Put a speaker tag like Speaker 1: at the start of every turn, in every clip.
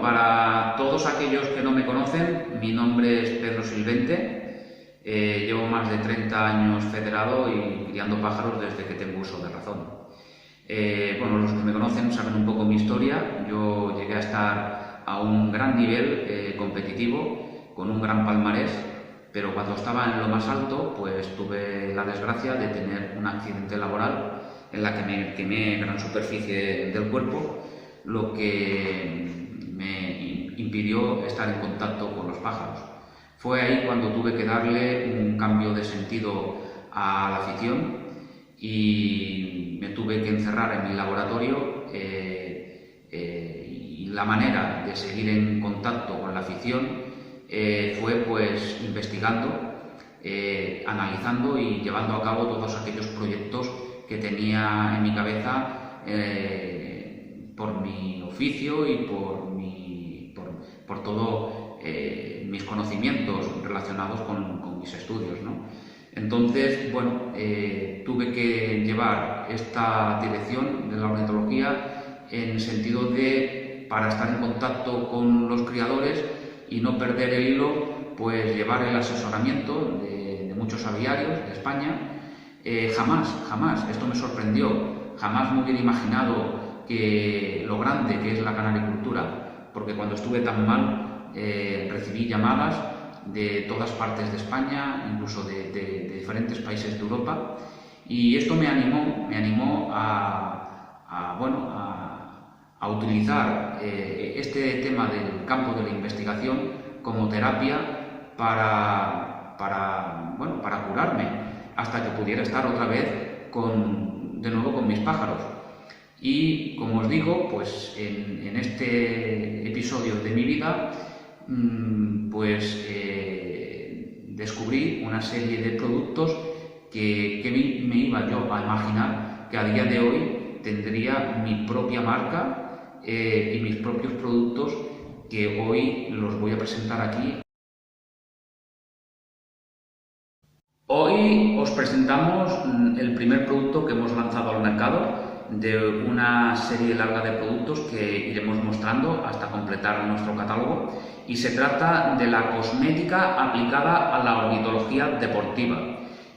Speaker 1: para todos aquellos que no me conocen, mi nombre es Pedro Silvente. Llevo más de 30 años federado y criando pájaros desde que tengo uso de razón. Bueno, los que me conocen saben un poco mi historia. Yo llegué a estar a un gran nivel competitivo, con un gran palmarés, pero cuando estaba en lo más alto, pues tuve la desgracia de tener un accidente laboral en la que me quemé gran superficie del cuerpo, lo que me impidió estar en contacto con los pájaros. Fue ahí cuando tuve que darle un cambio de sentido a la afición y me tuve que encerrar en mi laboratorio y la manera de seguir en contacto con la afición fue pues investigando, analizando y llevando a cabo todos aquellos proyectos que tenía en mi cabeza por mi oficio y por todo mis conocimientos relacionados con mis estudios, ¿no? Entonces, bueno, tuve que llevar esta dirección de la ornitología en el sentido de, para estar en contacto con los criadores y no perder el hilo, pues llevar el asesoramiento de muchos aviarios de España. Jamás, esto me sorprendió, jamás me hubiera imaginado lo grande que es la canaricultura, porque cuando estuve tan mal recibí llamadas de todas partes de España, incluso de diferentes países de Europa, y esto me animó a utilizar este tema del campo de la investigación como terapia para curarme, hasta que pudiera estar otra vez de nuevo con mis pájaros. Y como os digo, pues en este episodio de mi vida descubrí una serie de productos que me iba yo a imaginar que a día de hoy tendría mi propia marca y mis propios productos, que hoy los voy a presentar aquí. Hoy os presentamos el primer producto que hemos lanzado al mercado de una serie larga de productos que iremos mostrando hasta completar nuestro catálogo, y se trata de la cosmética aplicada a la ornitología deportiva.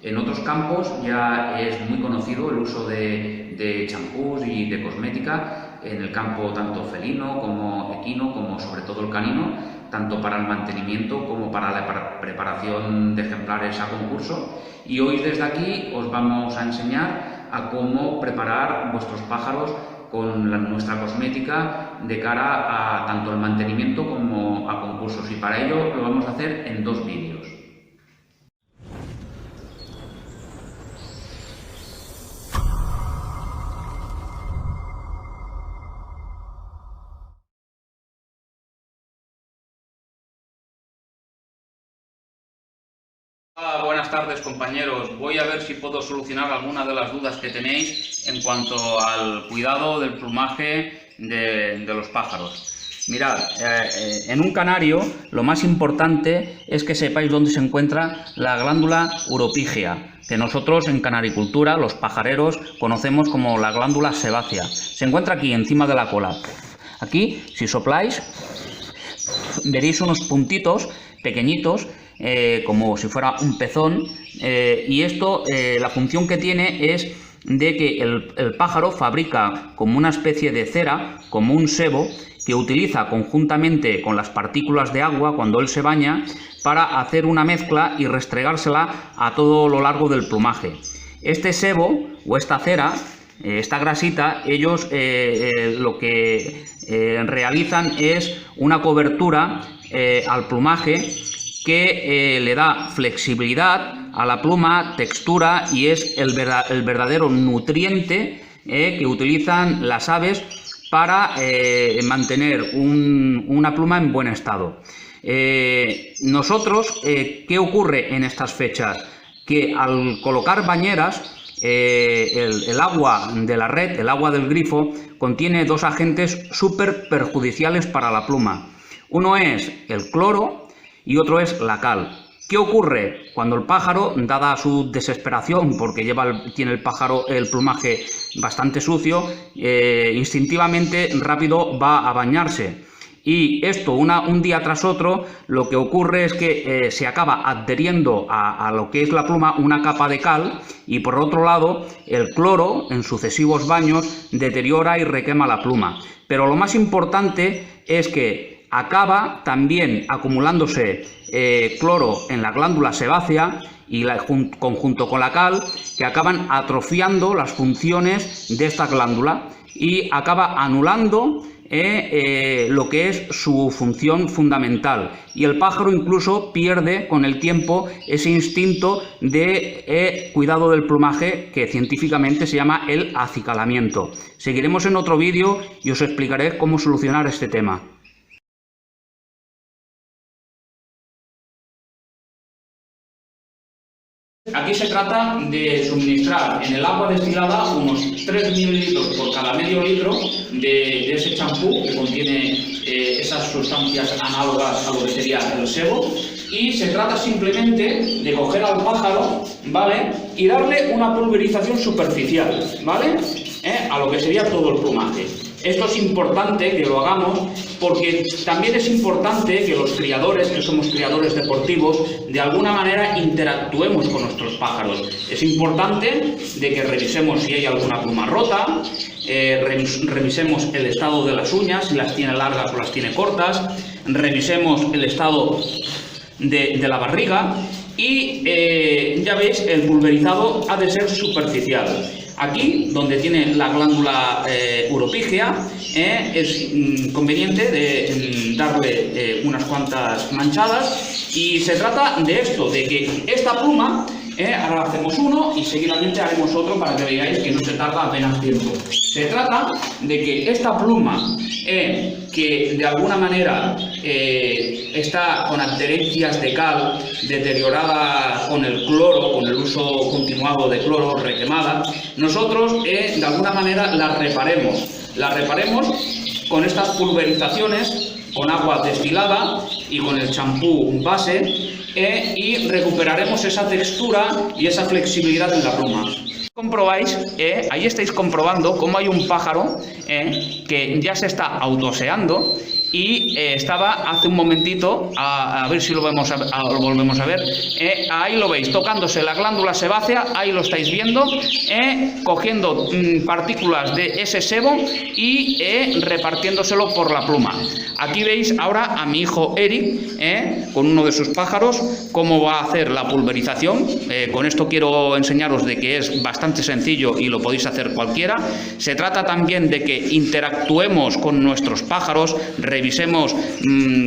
Speaker 1: En otros campos ya es muy conocido el uso de champús y de cosmética en el campo tanto felino como equino, como sobre todo el canino, tanto para el mantenimiento como para la preparación de ejemplares a concurso. Y hoy desde aquí os vamos a enseñar a cómo preparar vuestros pájaros con nuestra cosmética de cara a tanto el mantenimiento como a concursos, y para ello lo vamos a hacer en 2 vídeos. Buenas tardes, compañeros. Voy a ver si puedo solucionar alguna de las dudas que tenéis en cuanto al cuidado del plumaje de los pájaros. Mirad, en un canario lo más importante es que sepáis dónde se encuentra la glándula uropígea, que nosotros en canaricultura, los pajareros, conocemos como la glándula sebácea. Se encuentra aquí, encima de la cola. Aquí, si sopláis, veréis unos puntitos pequeñitos, como si fuera un pezón, y esto, la función que tiene es de que el pájaro fabrica como una especie de cera, como un sebo, que utiliza conjuntamente con las partículas de agua cuando él se baña para hacer una mezcla y restregársela a todo lo largo del plumaje. Este sebo o esta cera, esta grasita, ellos lo que realizan es una cobertura al plumaje que le da flexibilidad a la pluma, textura, y es el verdadero nutriente que utilizan las aves para mantener una pluma en buen estado. Nosotros, ¿qué ocurre en estas fechas? Que al colocar bañeras, el agua de la red, el agua del grifo, contiene 2 agentes súper perjudiciales para la pluma. Uno es el cloro y otro es la cal. ¿Qué ocurre? Cuando el pájaro, dada su desesperación, porque tiene el pájaro el plumaje bastante sucio, instintivamente rápido va a bañarse. y esto un día tras otro lo que ocurre es que se acaba adheriendo a lo que es la pluma una capa de cal, y por otro lado el cloro en sucesivos baños deteriora y requema la pluma. Pero lo más importante es que acaba también acumulándose cloro en la glándula sebácea y conjunto con la cal, que acaban atrofiando las funciones de esta glándula y acaba anulando lo que es su función fundamental, y el pájaro incluso pierde con el tiempo ese instinto de cuidado del plumaje que científicamente se llama el acicalamiento. Seguiremos en otro vídeo y os explicaré cómo solucionar este tema. Aquí se trata de suministrar en el agua destilada unos 3 mililitros por cada medio litro de ese champú que contiene esas sustancias análogas a lo que sería el sebo, y se trata simplemente de coger al pájaro, ¿vale?, y darle una pulverización superficial, ¿vale?, a lo que sería todo el plumaje. Esto es importante que lo hagamos porque también es importante que los criadores, que somos criadores deportivos, de alguna manera interactuemos con nuestros pájaros. Es importante de que revisemos si hay alguna pluma rota, revisemos el estado de las uñas, si las tiene largas o las tiene cortas, revisemos el estado de la barriga y ya veis, el pulverizado ha de ser superficial. Aquí, donde tiene la glándula uropígea, es conveniente de darle unas cuantas manchadas, y se trata de esto, de que esta pluma, ahora hacemos uno y seguidamente haremos otro para que veáis que no se tarda apenas tiempo. Se trata de que esta pluma, que de alguna manera está con adherencias de cal, deteriorada con el cloro, con el uso continuado de cloro, requemada, nosotros de alguna manera la reparemos con estas pulverizaciones, con agua destilada y con el champú base, y recuperaremos esa textura y esa flexibilidad en la pluma. Comprobáis, ahí estáis comprobando cómo hay un pájaro que ya se está autoseando, y estaba hace un momentito, a ver si lo volvemos a ver, ahí lo veis, tocándose la glándula sebácea, ahí lo estáis viendo, cogiendo partículas de ese sebo y repartiéndoselo por la pluma. Aquí veis ahora a mi hijo Eric, con uno de sus pájaros, cómo va a hacer la pulverización. Con esto quiero enseñaros de que es bastante sencillo y lo podéis hacer cualquiera. Se trata también de que interactuemos con nuestros pájaros, revisemos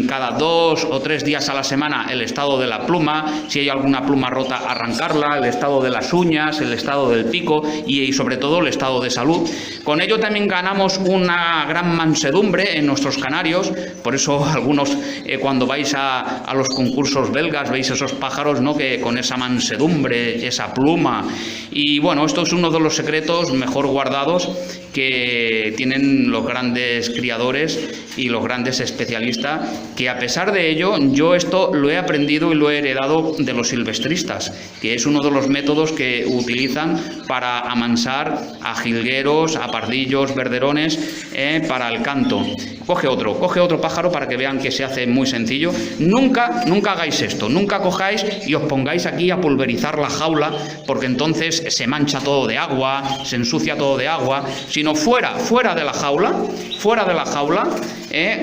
Speaker 1: cada 2 o 3 días a la semana el estado de la pluma, si hay alguna pluma rota arrancarla, el estado de las uñas, el estado del pico y sobre todo el estado de salud. Con ello también ganamos una gran mansedumbre en nuestros canarios. Por eso algunos cuando vais a los concursos belgas veis esos pájaros, ¿no?, que con esa mansedumbre, esa pluma. Y bueno, esto es uno de los secretos mejor guardados que tienen los grandes criadores y los grandes especialistas, que a pesar de ello yo esto lo he aprendido y lo he heredado de los silvestristas, que es uno de los métodos que utilizan para amansar a jilgueros, a pardillos, verderones, para el canto. Coge otro pájaro para que vean que se hace muy sencillo. Nunca hagáis esto, nunca cojáis y os pongáis aquí a pulverizar la jaula, porque entonces se mancha todo de agua, se ensucia todo de agua, sino fuera de la jaula,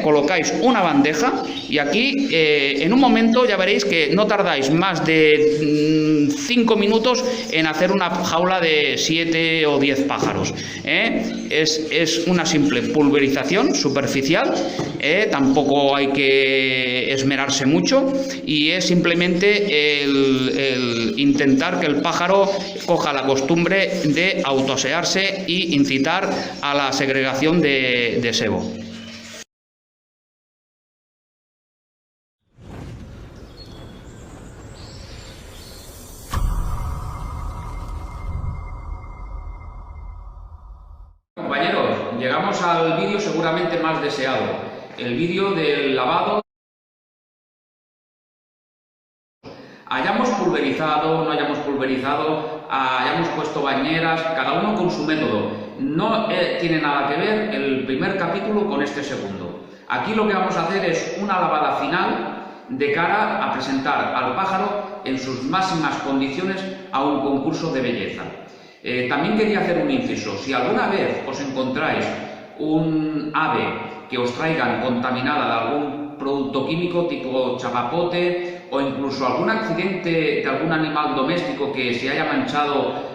Speaker 1: colocáis una bandeja y aquí en un momento ya veréis que no tardáis más de 5 minutos en hacer una jaula de 7 o 10 pájaros. Es una simple pulverización superficial, tampoco hay que esmerarse mucho, y es simplemente el intentar que el pájaro coja la costumbre de autoasearse y incitar a la segregación de sebo. Compañeros, llegamos al vídeo seguramente más deseado, el vídeo del lavado. Hayamos pulverizado, no hayamos pulverizado, hayamos puesto bañeras, cada uno con su método. No tiene nada que ver el primer capítulo con este segundo. Aquí lo que vamos a hacer es una lavada final de cara a presentar al pájaro en sus máximas condiciones a un concurso de belleza. También quería hacer un inciso. Si alguna vez os encontráis un ave que os traigan contaminada de algún producto químico tipo chapapote o incluso algún accidente de algún animal doméstico que se haya manchado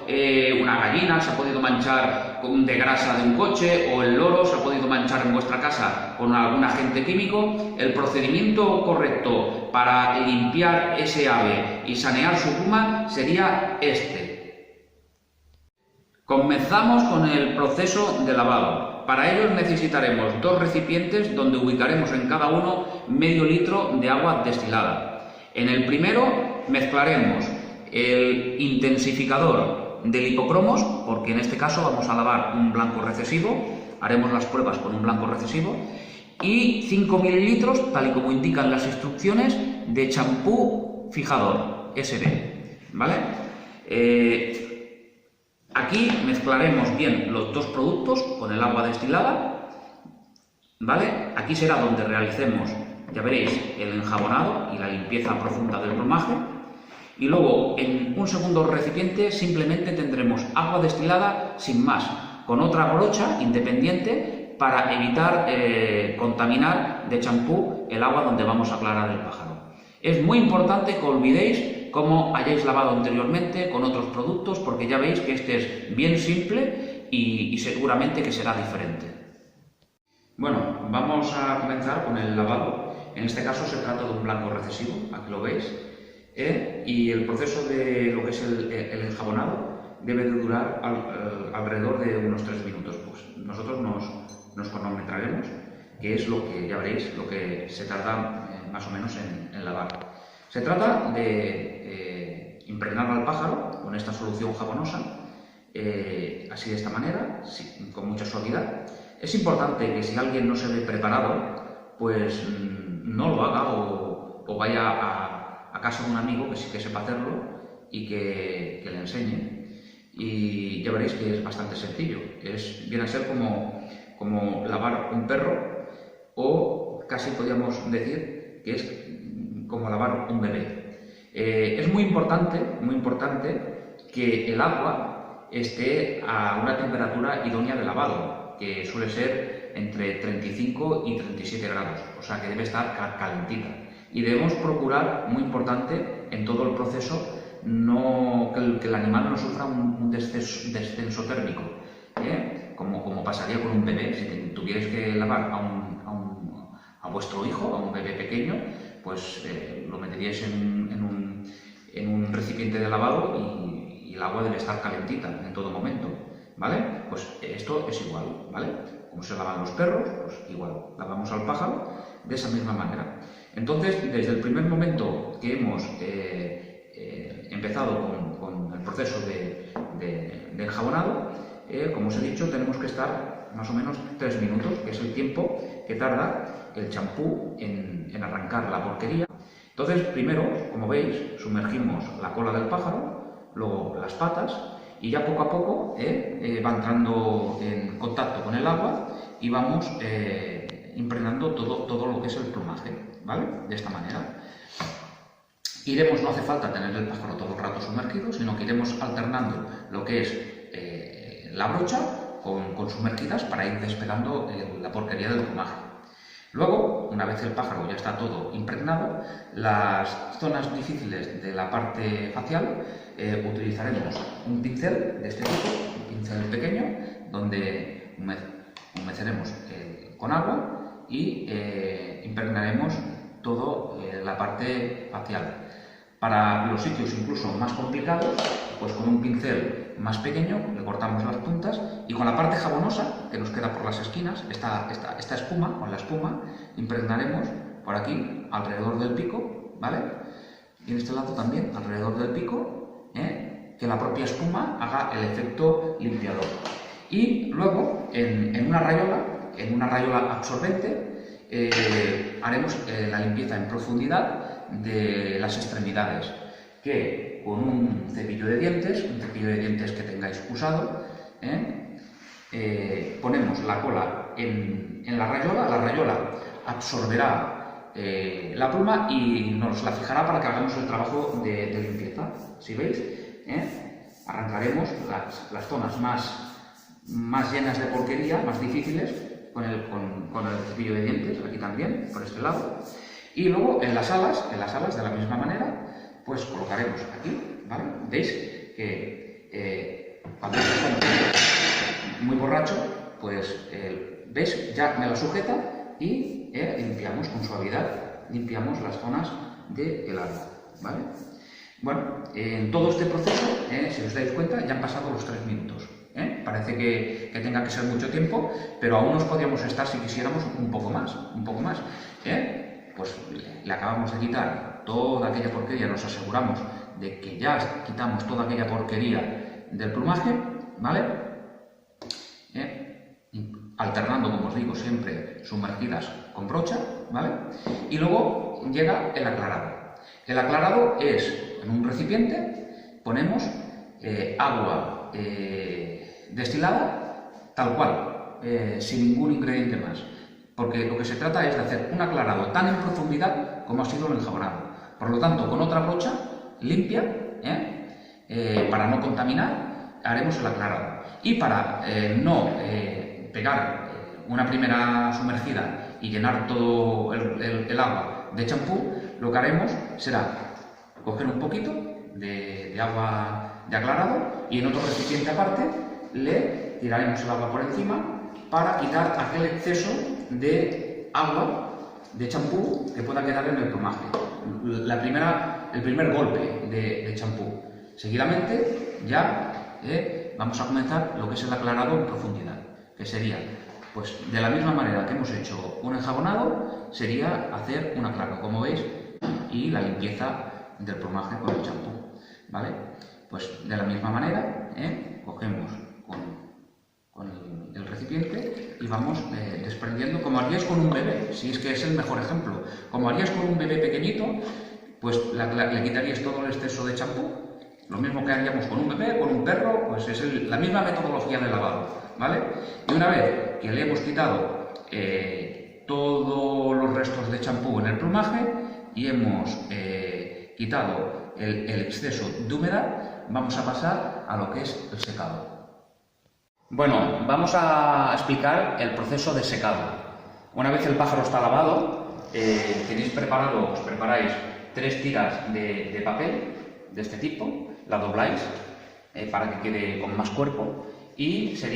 Speaker 1: una gallina, se ha podido manchar de grasa de un coche, o el loro se ha podido manchar en vuestra casa con algún agente químico, el procedimiento correcto para limpiar ese ave y sanear su pluma sería este. Comenzamos con el proceso de lavado. Para ello necesitaremos 2 recipientes donde ubicaremos en cada uno medio litro de agua destilada. En el primero mezclaremos el intensificador del hipocromos, porque en este caso vamos a lavar un blanco recesivo, haremos las pruebas con un blanco recesivo, y 5 mililitros, tal y como indican las instrucciones, de champú fijador, SB, ¿vale? Aquí mezclaremos bien los 2 productos con el agua destilada, ¿vale? Aquí será donde realicemos, ya veréis, el enjabonado y la limpieza profunda del plumaje. Y luego, en un segundo recipiente, simplemente tendremos agua destilada sin más, con otra brocha independiente para evitar contaminar de champú el agua donde vamos a aclarar el pájaro. Es muy importante que olvidéis cómo hayáis lavado anteriormente con otros productos, porque ya veis que este es bien simple y seguramente que será diferente. Bueno, vamos a comenzar con el lavado. En este caso se trata de un blanco recesivo, aquí lo veis. Y el proceso de lo que es el enjabonado debe de durar alrededor de unos 3 minutos. Pues nosotros nos cronometraremos, que es lo que, ya veréis, lo que se tarda más o menos en lavar. Se trata de impregnar al pájaro con esta solución jabonosa, así de esta manera, con mucha suavidad. Es importante que si alguien no se ve preparado, pues no lo haga o vaya a casa de un amigo que sí que sepa hacerlo y que le enseñe. Y ya veréis que es bastante sencillo. Viene a ser como lavar un perro, o casi podríamos decir que es como lavar un bebé. Es muy importante que el agua esté a una temperatura idónea de lavado, que suele ser entre 35 y 37 grados, o sea que debe estar calentita. Y debemos procurar, muy importante, en todo el proceso, que el animal no sufra un descenso térmico, como pasaría con un bebé. Si tuvierais que lavar a vuestro hijo, a un bebé pequeño, pues lo meteríais en un recipiente de lavado y el agua debe estar calentita en todo momento, ¿vale? Pues esto es igual, ¿vale? Como se lavan los perros, pues igual, lavamos al pájaro de esa misma manera. Entonces, desde el primer momento que hemos empezado con el proceso de enjabonado, como os he dicho, tenemos que estar más o menos 3 minutos, que es el tiempo que tarda el champú en arrancar la porquería. Entonces, primero, como veis, sumergimos la cola del pájaro, luego las patas, y ya poco a poco va entrando en contacto con el agua y vamos impregnando todo lo que es el plumaje, ¿vale? De esta manera. No hace falta tener el pájaro todo el rato sumergido, sino que iremos alternando lo que es la brocha con sumergidas para ir despegando la porquería del plumaje. Luego, una vez el pájaro ya está todo impregnado, las zonas difíciles de la parte facial utilizaremos un pincel de este tipo, un pincel pequeño, donde humeceremos con agua y impregnaremos toda la parte facial. Para los sitios incluso más complicados, pues con un pincel más pequeño le cortamos las puntas y con la parte jabonosa que nos queda por las esquinas, esta espuma, con la espuma impregnaremos por aquí alrededor del pico, ¿vale? Y en este lado también alrededor del pico, que la propia espuma haga el efecto limpiador. Y luego en una rayola absorbente, haremos la limpieza en profundidad de las extremidades, que con un cepillo de dientes que tengáis usado, ponemos la cola
Speaker 2: en la rayola absorberá la pluma y nos la fijará para que hagamos el trabajo de limpieza. Si veis, arrancaremos las zonas más llenas de porquería, más difíciles, con el cepillo de dientes, aquí también, por este lado. Y luego en las alas de la misma manera, pues colocaremos aquí, ¿vale? Veis que cuando está muy borracho, pues veis, ya me la sujeta y limpiamos con suavidad, limpiamos las zonas del agua, ¿vale? Bueno, en todo este proceso, si os dais cuenta, ya han pasado los 3 minutos. Parece que tenga que ser mucho tiempo, pero aún nos podríamos estar, si quisiéramos, un poco más. Pues le acabamos de quitar toda aquella porquería, nos aseguramos de que ya quitamos toda aquella porquería del plumaje, ¿vale? Alternando, como os digo, siempre sumergidas con brocha, ¿vale? Y luego llega el aclarado. El aclarado es, en un recipiente, ponemos agua destilada, tal cual, sin ningún ingrediente más. Porque lo que se trata es de hacer un aclarado tan en profundidad como ha sido el enjabonado. Por lo tanto, con otra brocha limpia, para no contaminar, haremos el aclarado. Y para no pegar una primera sumergida y llenar todo el agua de champú, lo que haremos será coger un poquito de agua de aclarado y en otro recipiente aparte le tiraremos el agua por encima para quitar aquel exceso de agua de champú que pueda quedar en el plumaje. El primer golpe de champú. Seguidamente ya vamos a comenzar lo que es el aclarado en profundidad, que sería, pues de la misma manera que hemos hecho un enjabonado, sería hacer un aclarado, como veis, y la limpieza del plumaje con el champú, ¿vale? Pues de la misma manera, cogemos con el recipiente y vamos desprendiendo, como haríais con un bebé, si es que es el mejor ejemplo. Como haríais con un bebé pequeñito, pues le quitaríais todo el exceso de champú. Lo mismo que haríamos con un bebé, con un perro, pues es la misma metodología de lavado, ¿vale? Y una vez que le hemos quitado todos los restos de champú en el plumaje y hemos quitado el exceso de humedad, vamos a pasar a lo que es el secado.
Speaker 1: Bueno, vamos a explicar el proceso de secado. Una vez el pájaro está lavado, os preparáis 3 tiras de papel de este tipo, la dobláis para que quede con más cuerpo y se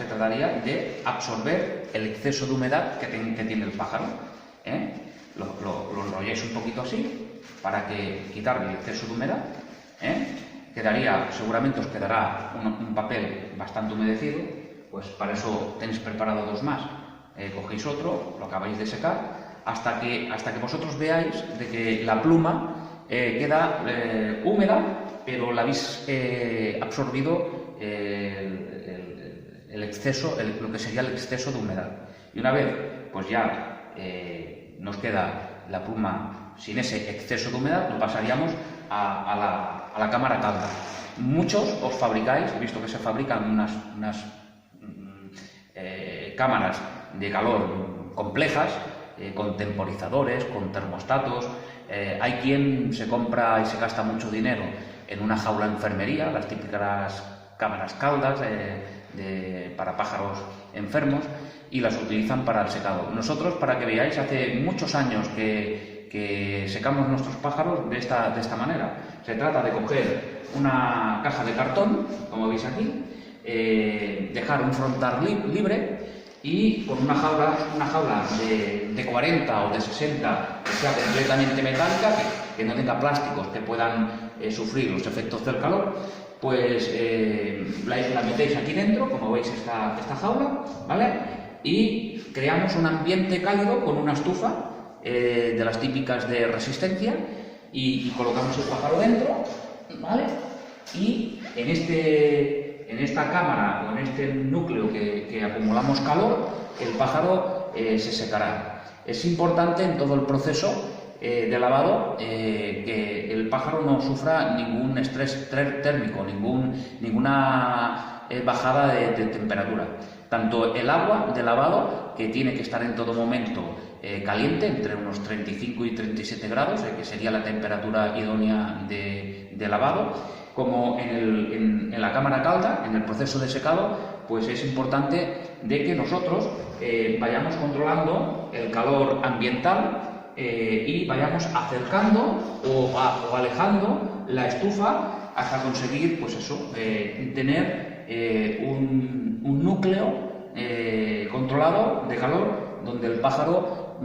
Speaker 1: trataría de absorber el exceso de humedad que tiene el pájaro. Lo enrolláis un poquito así para quitar el exceso de humedad. Seguramente os quedará un papel bastante humedecido, pues para eso tenéis preparado 2 más. Cogéis otro, lo acabáis de secar, hasta que vosotros veáis de que la pluma queda húmeda, pero la habéis absorbido el exceso, lo que sería el exceso de humedad. Y una vez, pues ya nos queda la pluma sin ese exceso de humedad, lo pasaríamos a la cámara calda. Muchos os fabricáis, he visto que se fabrican unas cámaras de calor complejas, con temporizadores, con termostatos. Hay quien se compra y se gasta mucho dinero en una jaula de enfermería, las típicas cámaras caldas para pájaros enfermos, y las utilizan para el secado. Nosotros, para que veáis, hace muchos años que secamos nuestros pájaros de esta manera. Se trata de coger una caja de cartón, como veis aquí, dejar un frontal libre y con una jaula de 40 o de 60 que sea completamente metálica, que no tenga plásticos que puedan sufrir los efectos del calor, pues la metéis aquí dentro, como veis esta jaula, ¿vale? Y creamos un ambiente cálido con una estufa de las típicas de resistencia y colocamos el pájaro dentro, ¿vale? Y en esta cámara o en este núcleo que acumulamos calor, el pájaro se secará. Es importante en todo el proceso de lavado que el pájaro no sufra ningún estrés térmico, ninguna bajada de temperatura.
Speaker 2: Tanto el agua de lavado, que tiene que estar en todo momento caliente, entre unos 35 y 37 grados, que sería la temperatura idónea de lavado, como en la cámara calda, en el proceso de secado, pues es importante de que nosotros vayamos controlando el calor ambiental y vayamos acercando o alejando la estufa hasta conseguir, pues eso, tener un núcleo controlado de calor donde el pájaro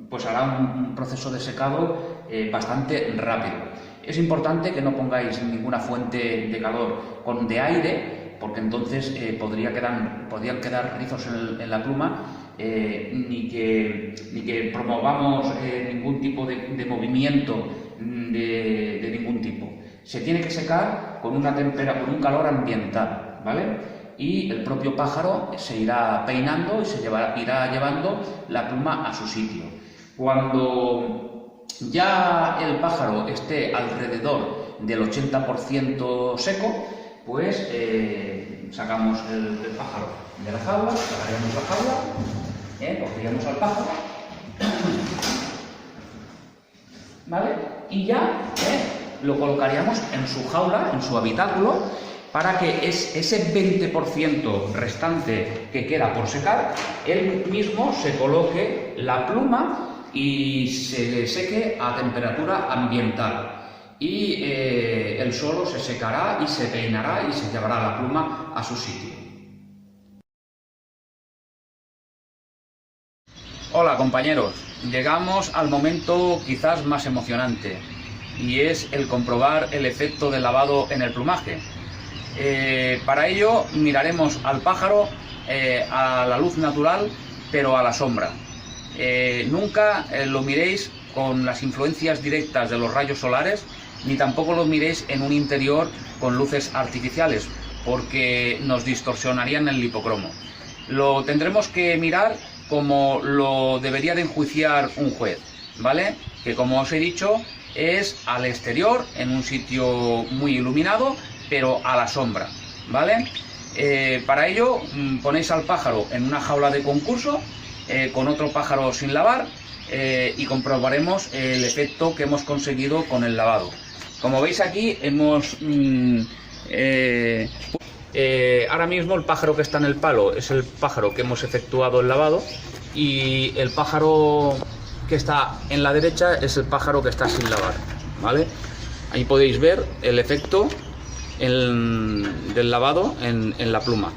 Speaker 2: pues hará un proceso de secado bastante rápido. Es importante que no pongáis ninguna fuente de calor de aire, porque entonces podrían quedar rizos en la pluma, ni que promovamos ningún tipo de movimiento de ningún tipo. Se tiene que secar con un calor ambiental, ¿vale? Y el propio pájaro se irá peinando y se irá llevando la pluma a su sitio. Cuando ya el pájaro esté alrededor del 80% seco, pues sacamos el pájaro de la jaula, sacaríamos la jaula, cogeríamos al pájaro, ¿vale? Y ya lo colocaríamos en su jaula, en su habitáculo, para que ese 20% restante que queda por secar, él mismo se coloque la pluma y se seque a temperatura ambiental. Y él solo se secará y se peinará y se llevará la pluma a su sitio. Hola compañeros, llegamos al momento quizás más emocionante, y es el comprobar el efecto del lavado en el plumaje. Para ello miraremos al pájaro a la luz natural, pero a la sombra. Nunca lo miréis con las influencias directas de los rayos solares, ni tampoco lo miréis en un interior con luces artificiales, porque nos distorsionarían el lipocromo. Lo tendremos que mirar como lo debería de enjuiciar un juez, ¿vale? Que, como os he dicho, es al exterior, en un sitio muy iluminado, pero a la sombra, ¿vale? Para ello ponéis al pájaro en una jaula de concurso con otro pájaro sin lavar y comprobaremos el efecto que hemos conseguido con el lavado. Como veis aquí, ahora mismo el pájaro que está en el palo es el pájaro que hemos efectuado el lavado, y el pájaro que está en la derecha es el pájaro que está sin lavar, ¿vale? Ahí podéis ver el efecto del lavado en la pluma.